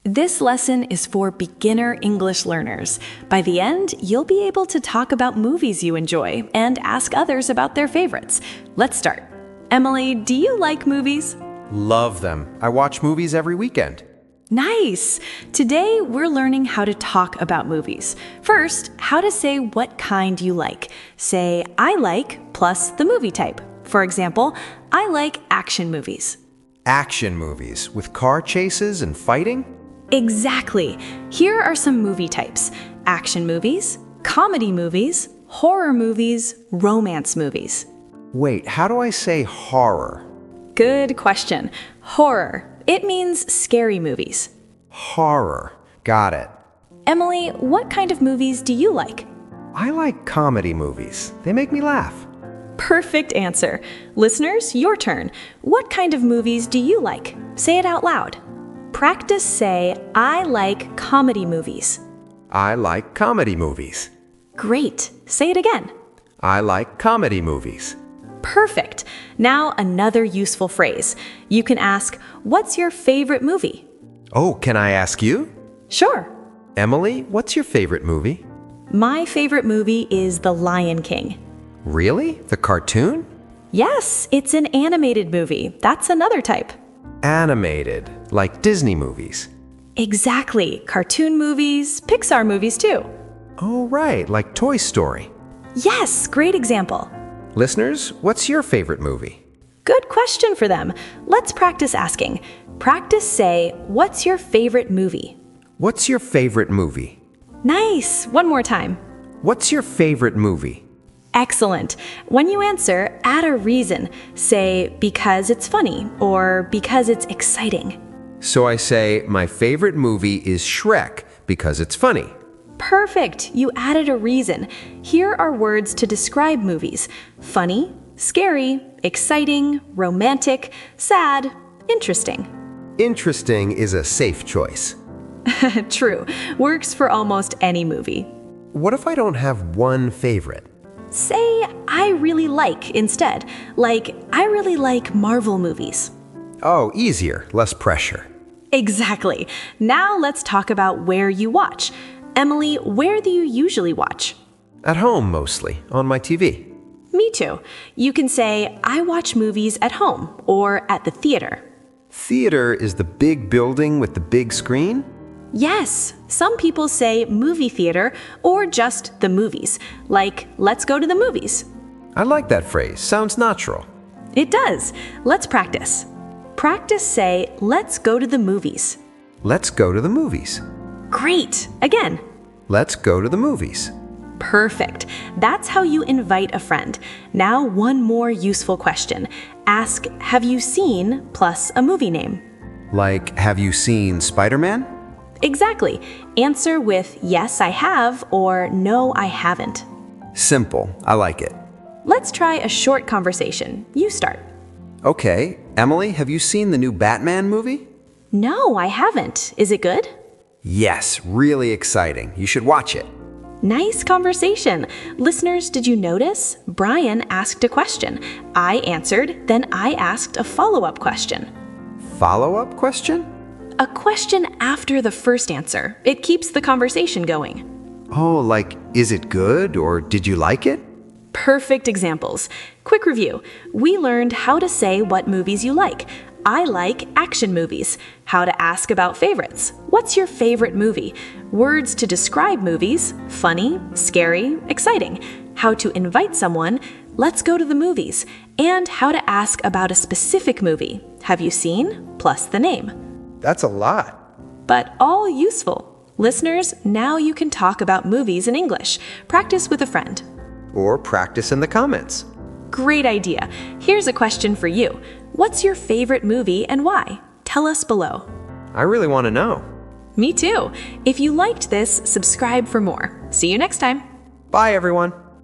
This lesson is for beginner English learners. By the end, you'll be able to talk about movies you enjoy and ask others about their favorites. Let's start. Emily, do you like movies? Love them. I watch movies every weekend. Nice! Today, we're learning how to talk about movies. First, how to say what kind you like. Say, I like, plus the movie type. For example, I like action movies. Action movies with car chases and fighting? Exactly. Here are some movie types: action movies, comedy movies, horror movies, romance movies. Wait, how do I say horror? Good question. Horror. It means scary movies. Horror. Got it. Emily, what kind of movies do you like? I like comedy movies. They make me laugh. Perfect answer. Listeners, your turn. What kind of movies do you like? Say it out loud. Practice say, I like comedy movies. I like comedy movies. Great. Say it again. I like comedy movies. Perfect. Now another useful phrase. You can ask, what's your favorite movie? Oh, can I ask you? Sure. Emily, what's your favorite movie? My favorite movie is The Lion King. Really? The cartoon? Yes, it's an animated movie. That's another type. Animated, like Disney movies. Exactly. Cartoon movies, Pixar movies too. Oh, right, like Toy Story. Yes, great example. Listeners, what's your favorite movie? Good question for them. Let's practice asking. Practice say, what's your favorite movie? What's your favorite movie? Nice. One more time. What's your favorite movie? Excellent. When you answer, add a reason. Say, because it's funny, or because it's exciting. So I say, my favorite movie is Shrek because it's funny. Perfect. You added a reason. Here are words to describe movies: funny, scary, exciting, romantic, sad, interesting. Interesting is a safe choice. True. Works for almost any movie. What if I don't have one favorite? Say, I really like instead. Like, I really like Marvel movies. Oh, easier, less pressure. Exactly. Now let's talk about where you watch. Emily, where do you usually watch? At home, mostly, on my TV. Me too. You can say, I watch movies at home or at the theater. Theater is the big building with the big screen? Yes, some people say movie theater or just the movies, like, let's go to the movies. I like that phrase. Sounds natural. It does. Let's practice. Practice say, let's go to the movies. Let's go to the movies. Great. Again. Let's go to the movies. Perfect. That's how you invite a friend. Now one more useful question. Ask, have you seen, plus a movie name. Like, have you seen Spider-Man? Exactly. Answer with yes, I have, or no, I haven't. Simple. I like it. Let's try a short conversation. You start. Okay, Emily, have you seen the new Batman movie? No, I haven't. Is it good? Yes, really exciting. You should watch it. Nice conversation. Listeners, did you notice? Brian asked a question. I answered, then I asked a follow-up question. Follow-up question? A question after the first answer. It keeps the conversation going. Oh, like, is it good or did you like it? Perfect examples. Quick review. We learned how to say what movies you like. I like action movies. How to ask about favorites. What's your favorite movie? Words to describe movies. Funny, scary, exciting. How to invite someone. Let's go to the movies. And how to ask about a specific movie. Have you seen? Plus the name. That's a lot. But all useful. Listeners, now you can talk about movies in English. Practice with a friend. Or practice in the comments. Great idea. Here's a question for you. What's your favorite movie and why? Tell us below. I really want to know. Me too. If you liked this, subscribe for more. See you next time. Bye, everyone.